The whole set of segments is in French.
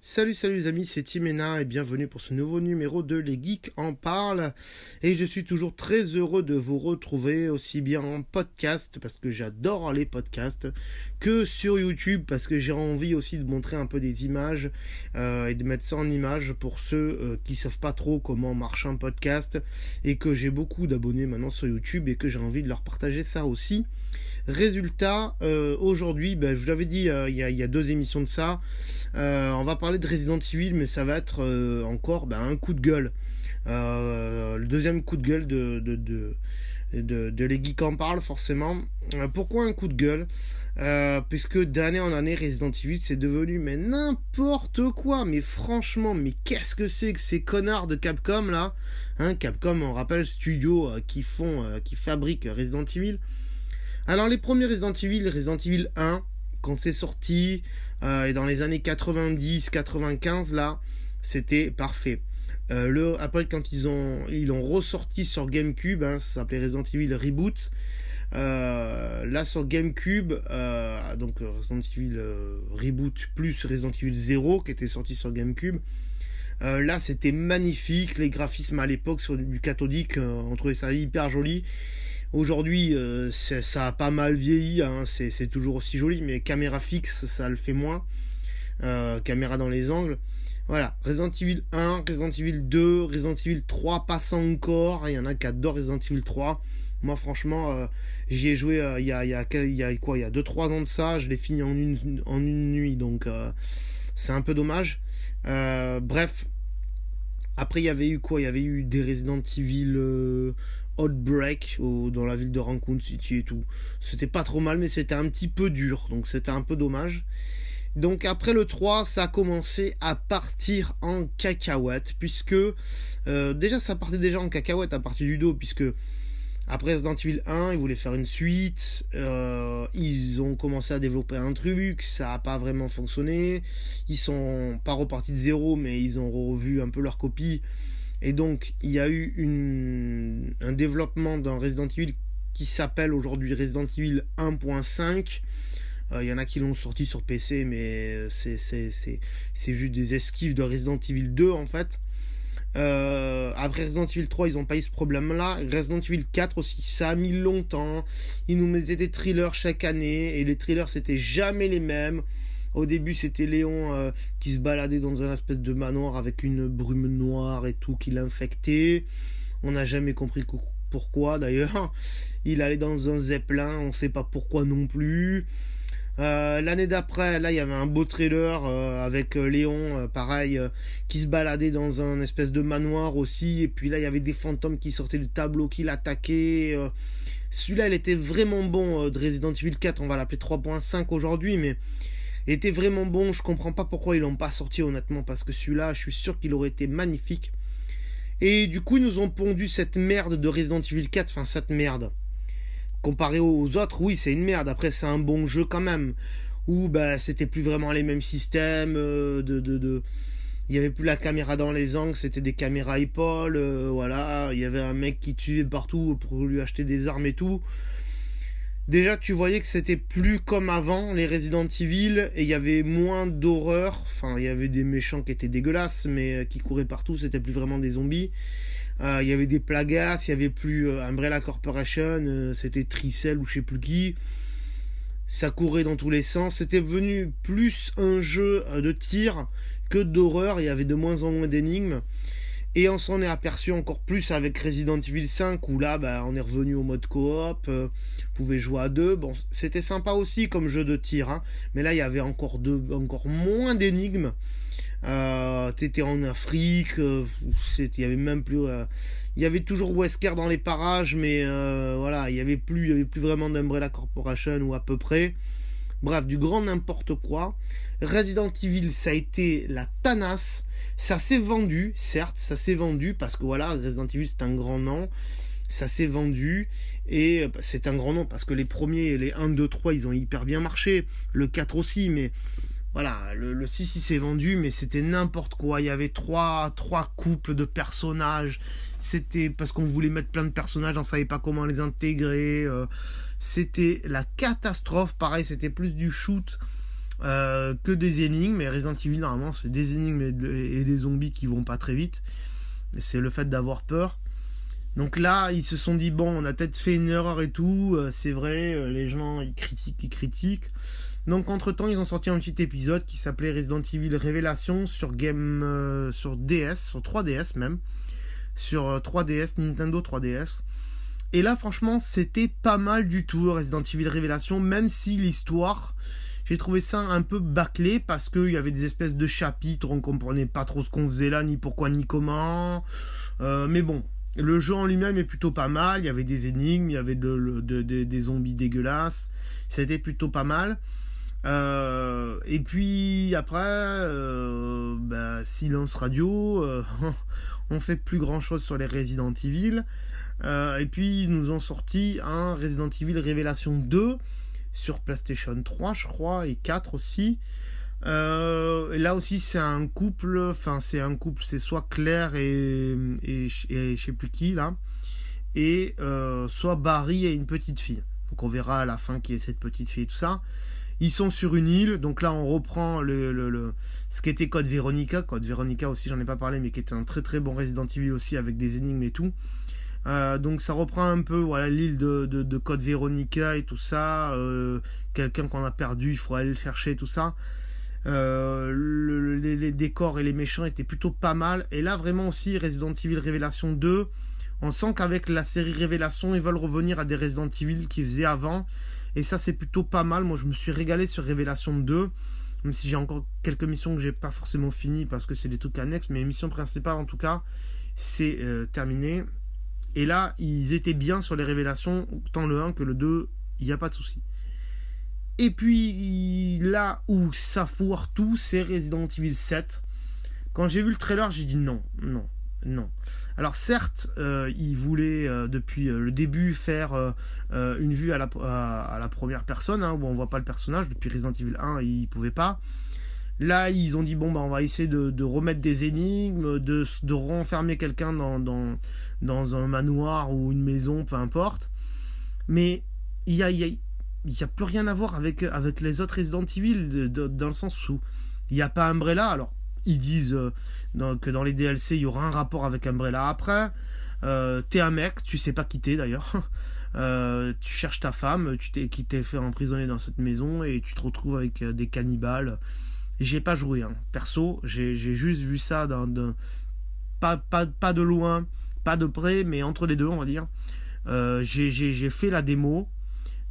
Salut les amis, c'est Timena et bienvenue pour ce nouveau numéro de Les Geeks en parlent. Et je suis toujours très heureux de vous retrouver aussi bien en podcast, parce que j'adore les podcasts, que sur YouTube, parce que j'ai envie aussi de montrer un peu des images et de mettre ça en image pour ceux qui savent pas trop comment marche un podcast et que j'ai beaucoup d'abonnés maintenant sur YouTube et que j'ai envie de leur partager ça aussi. Résultat, aujourd'hui, je vous l'avais dit il y a 2 émissions de ça, on va parler de Resident Evil, mais ça va être encore un coup de gueule. Le deuxième coup de gueule de Les Geeks en parlent, forcément. Pourquoi un coup de gueule puisque d'année en année, Resident Evil, c'est devenu mais n'importe quoi. Mais franchement, mais qu'est-ce que c'est que ces connards de Capcom, là, Capcom, on rappelle, studio qui fabriquent Resident Evil. Alors les premiers Resident Evil 1, quand c'est sorti, et dans les années 90-95 là, c'était parfait. Après quand ils l'ont ressorti sur GameCube, ça s'appelait Resident Evil Reboot. Là sur GameCube, donc Resident Evil Reboot plus Resident Evil 0 qui était sorti sur GameCube. Là c'était magnifique, les graphismes à l'époque sur du cathodique, on trouvait ça hyper joli. Aujourd'hui, ça a pas mal vieilli, c'est toujours aussi joli, mais caméra fixe, ça le fait moins. Caméra dans les angles. Voilà, Resident Evil 1, Resident Evil 2, Resident Evil 3 passant encore. Il y en a qui adorent Resident Evil 3. Moi, franchement, j'y ai joué il y a 2-3 ans de ça. Je l'ai fini en une nuit, donc c'est un peu dommage. Bref. Après, il y avait eu quoi ? Il y avait eu des Resident Evil Outbreak dans la ville de Raccoon City et tout. C'était pas trop mal, mais c'était un petit peu dur, donc c'était un peu dommage. Donc après le 3, ça a commencé à partir en cacahuète, puisque déjà ça partait déjà en cacahuète à partir du 2, puisque après Resident Evil 1, ils voulaient faire une suite, ils ont commencé à développer un truc, ça n'a pas vraiment fonctionné, ils sont pas repartis de zéro, mais ils ont revu un peu leur copie, et donc il y a eu un développement d'un Resident Evil qui s'appelle aujourd'hui Resident Evil 1.5. Il y en a qui l'ont sorti sur PC, mais c'est juste des esquives de Resident Evil 2 en fait. Après Resident Evil 3, ils n'ont pas eu ce problème-là. Resident Evil 4 aussi, ça a mis longtemps. Ils nous mettaient des thrillers chaque année, et les thrillers c'était jamais les mêmes. Au début, c'était Léon qui se baladait dans un espèce de manoir avec une brume noire et tout qui l'infectait. On n'a jamais compris pourquoi d'ailleurs. Il allait dans un zeppelin, on sait pas pourquoi non plus. L'année d'après, là il y avait un beau trailer avec Léon, pareil, qui se baladait dans un espèce de manoir aussi, et puis là il y avait des fantômes qui sortaient du tableau, qui l'attaquaient. Celui-là il était vraiment bon, de Resident Evil 4, on va l'appeler 3.5 aujourd'hui, mais il était vraiment bon. Je comprends pas pourquoi ils l'ont pas sorti honnêtement, parce que celui-là je suis sûr qu'il aurait été magnifique. Et du coup ils nous ont pondu cette merde de Resident Evil 4, enfin cette merde. Comparé aux autres, oui, c'est une merde. Après, c'est un bon jeu quand même. Où c'était plus vraiment les mêmes systèmes. Il y avait plus la caméra dans les angles, c'était des caméras épaules. Voilà, il y avait un mec qui tuait partout pour lui acheter des armes et tout. Déjà, tu voyais que c'était plus comme avant, les Resident Evil, et il y avait moins d'horreur. Enfin, il y avait des méchants qui étaient dégueulasses, mais qui couraient partout, c'était plus vraiment des zombies. Il y avait des plagas, il y avait plus Umbrella Corporation, c'était Tricell ou je sais plus qui. Ça courait dans tous les sens. C'était devenu plus un jeu de tir que d'horreur. Il y avait de moins en moins d'énigmes. Et on s'en est aperçu encore plus avec Resident Evil 5, où là, on est revenu au mode coop. Vous pouvez jouer à deux. Bon, c'était sympa aussi comme jeu de tir, mais là, il y avait encore moins d'énigmes. T'étais en Afrique, il y avait même plus, il y avait toujours Wesker dans les parages, mais voilà, il y avait plus vraiment d'Umbrella Corporation ou à peu près. Bref, du grand n'importe quoi. Resident Evil, ça a été la tanasse. Ça s'est vendu, certes, ça s'est vendu parce que voilà, Resident Evil c'est un grand nom. Ça s'est vendu, et c'est un grand nom parce que les premiers, les 1, 2, 3, ils ont hyper bien marché. Le 4 aussi, mais voilà, le 6 il s'est vendu, mais c'était n'importe quoi. Il y avait trois couples de personnages. C'était parce qu'on voulait mettre plein de personnages, on savait pas comment les intégrer. C'était la catastrophe. Pareil, c'était plus du shoot que des énigmes. Et Resident Evil, normalement, c'est des énigmes et des zombies qui vont pas très vite. C'est le fait d'avoir peur. Donc là, ils se sont dit, bon, on a peut-être fait une erreur et tout, c'est vrai, les gens, ils critiquent. Donc, entre-temps, ils ont sorti un petit épisode qui s'appelait Resident Evil Révélation sur sur DS, sur 3DS même, sur 3DS, Nintendo 3DS. Et là, franchement, c'était pas mal du tout, Resident Evil Révélation, même si l'histoire, j'ai trouvé ça un peu bâclé, parce qu'il y avait des espèces de chapitres, on comprenait pas trop ce qu'on faisait là, ni pourquoi, ni comment, mais bon. Le jeu en lui-même est plutôt pas mal, il y avait des énigmes, il y avait des zombies dégueulasses, c'était plutôt pas mal. Et puis après, silence radio, on fait plus grand chose sur les Resident Evil. Et puis ils nous ont sorti un Resident Evil Révélation 2 sur PlayStation 3 je crois, et 4 aussi. Et là aussi c'est un couple, c'est soit Claire et je sais plus qui là, et soit Barry et une petite fille. Donc on verra à la fin qui est cette petite fille et tout ça. Ils sont sur une île, donc là on reprend ce qu'était Code Veronica. Code Veronica aussi, j'en ai pas parlé, mais qui était un très très bon Resident Evil aussi, avec des énigmes et tout. Donc ça reprend un peu l'île de Code Veronica et tout ça. Quelqu'un qu'on a perdu, il faut aller le chercher, tout ça. Les décors et les méchants étaient plutôt pas mal. Et là vraiment aussi Resident Evil Révélation 2, on sent qu'avec la série Révélation ils veulent revenir à des Resident Evil qu'ils faisaient avant, et ça c'est plutôt pas mal. Moi je me suis régalé sur Révélation 2, même si j'ai encore quelques missions que j'ai pas forcément finies parce que c'est des trucs annexes, mais les missions principales en tout cas c'est terminé. Et là ils étaient bien sur les Révélations, tant le 1 que le 2, il n'y a pas de souci. Et puis là où ça foire tout, c'est Resident Evil 7. Quand j'ai vu le trailer, j'ai dit non. Alors certes, ils voulaient depuis le début faire une vue à la première personne, où on voit pas le personnage. Depuis Resident Evil 1, ils pouvaient pas. Là, ils ont dit bon on va essayer de remettre des énigmes, de renfermer quelqu'un dans un manoir ou une maison, peu importe. Mais il y a plus rien à voir avec les autres Resident Evil, dans le sens où il n'y a pas Umbrella. Alors ils disent que dans les DLC il y aura un rapport avec Umbrella après. T'es un mec, tu sais pas qui t'es d'ailleurs. Tu cherches ta femme, qui t'est fait emprisonner dans cette maison, et tu te retrouves avec des cannibales. J'ai pas joué, perso, j'ai juste vu ça pas de loin, pas de près, mais entre les deux on va dire. J'ai fait la démo.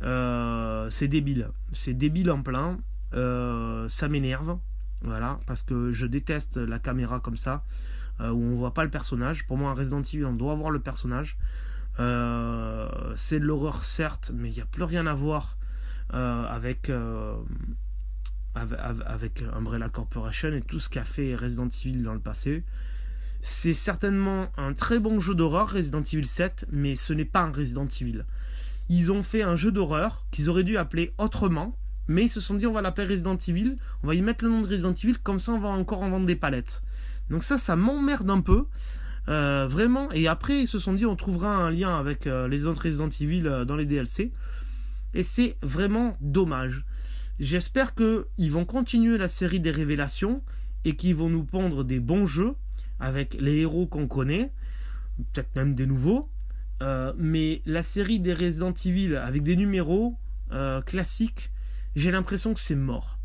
C'est débile en plein. Ça m'énerve, voilà, parce que je déteste la caméra comme ça, où on voit pas le personnage. Pour moi un Resident Evil on doit voir le personnage. C'est de l'horreur certes, mais il n'y a plus rien à voir avec Umbrella Corporation et tout ce qu'a fait Resident Evil dans le passé. C'est certainement un très bon jeu d'horreur Resident Evil 7, mais ce n'est pas un Resident Evil. Ils ont fait un jeu d'horreur qu'ils auraient dû appeler autrement, mais ils se sont dit on va l'appeler Resident Evil, on va y mettre le nom de Resident Evil, comme ça on va encore en vendre des palettes. Donc ça m'emmerde un peu, vraiment. Et après ils se sont dit on trouvera un lien avec les autres Resident Evil dans les DLC, et c'est vraiment dommage. J'espère qu'ils vont continuer la série des Révélations et qu'ils vont nous pondre des bons jeux avec les héros qu'on connaît, peut-être même des nouveaux. Mais la série des Resident Evil avec des numéros classiques, j'ai l'impression que c'est mort.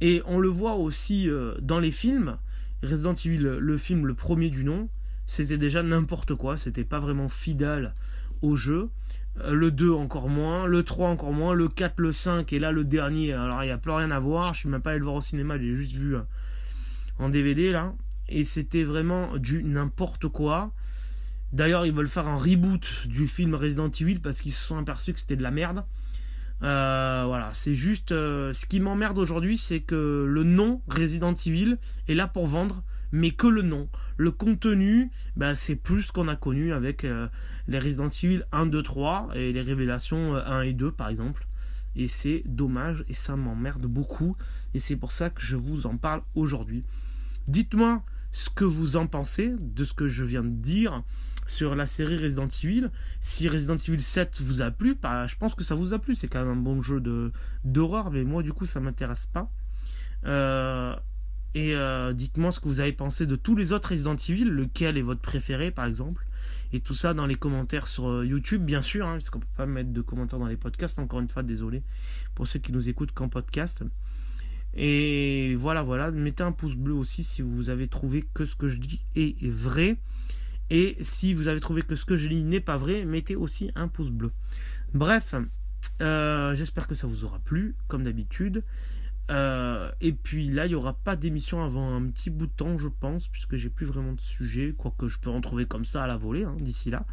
Et on le voit aussi dans les films. Resident Evil, le film, le premier du nom, c'était déjà n'importe quoi, c'était pas vraiment fidèle au jeu. Le 2 encore moins, le 3 encore moins, le 4, le 5 et là le dernier, alors il n'y a plus rien à voir. Je suis même pas allé le voir au cinéma, j'ai juste vu en DVD là, et c'était vraiment du n'importe quoi. D'ailleurs ils veulent faire un reboot du film Resident Evil parce qu'ils se sont aperçus que c'était de la merde. Voilà, c'est juste ce qui m'emmerde aujourd'hui, c'est que le nom Resident Evil est là pour vendre, mais que le nom. Le contenu, c'est plus ce qu'on a connu avec les Resident Evil 1, 2, 3 et les Révélations 1 et 2 par exemple. Et c'est dommage et ça m'emmerde beaucoup. Et c'est pour ça que je vous en parle aujourd'hui. Dites-moi ce que vous en pensez de ce que je viens de dire sur la série Resident Evil. Si Resident Evil 7 vous a plu, je pense que ça vous a plu. C'est quand même un bon jeu d'horreur, mais moi du coup ça m'intéresse pas. Dites-moi ce que vous avez pensé de tous les autres Resident Evil, lequel est votre préféré par exemple. Et tout ça dans les commentaires sur YouTube, bien sûr, parce qu'on peut pas mettre de commentaires dans les podcasts. Encore une fois, désolé pour ceux qui nous écoutent qu'en podcast. Et voilà, mettez un pouce bleu aussi si vous avez trouvé que ce que je dis est vrai. Et si vous avez trouvé que ce que je dis n'est pas vrai, mettez aussi un pouce bleu. Bref, j'espère que ça vous aura plu, comme d'habitude. Et puis là, il n'y aura pas d'émission avant un petit bout de temps, je pense, puisque j'ai plus vraiment de sujet, quoique je peux en trouver comme ça à la volée d'ici là.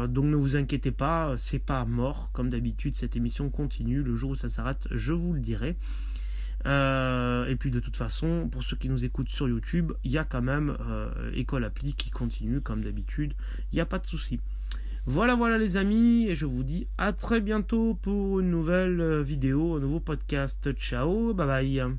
Donc ne vous inquiétez pas, c'est pas mort. Comme d'habitude, cette émission continue. Le jour où ça s'arrête, je vous le dirai. Et puis de toute façon, pour ceux qui nous écoutent sur YouTube, il y a quand même École Appli qui continue comme d'habitude. Il n'y a pas de souci. Voilà les amis, et je vous dis à très bientôt pour une nouvelle vidéo, un nouveau podcast. Ciao, bye bye.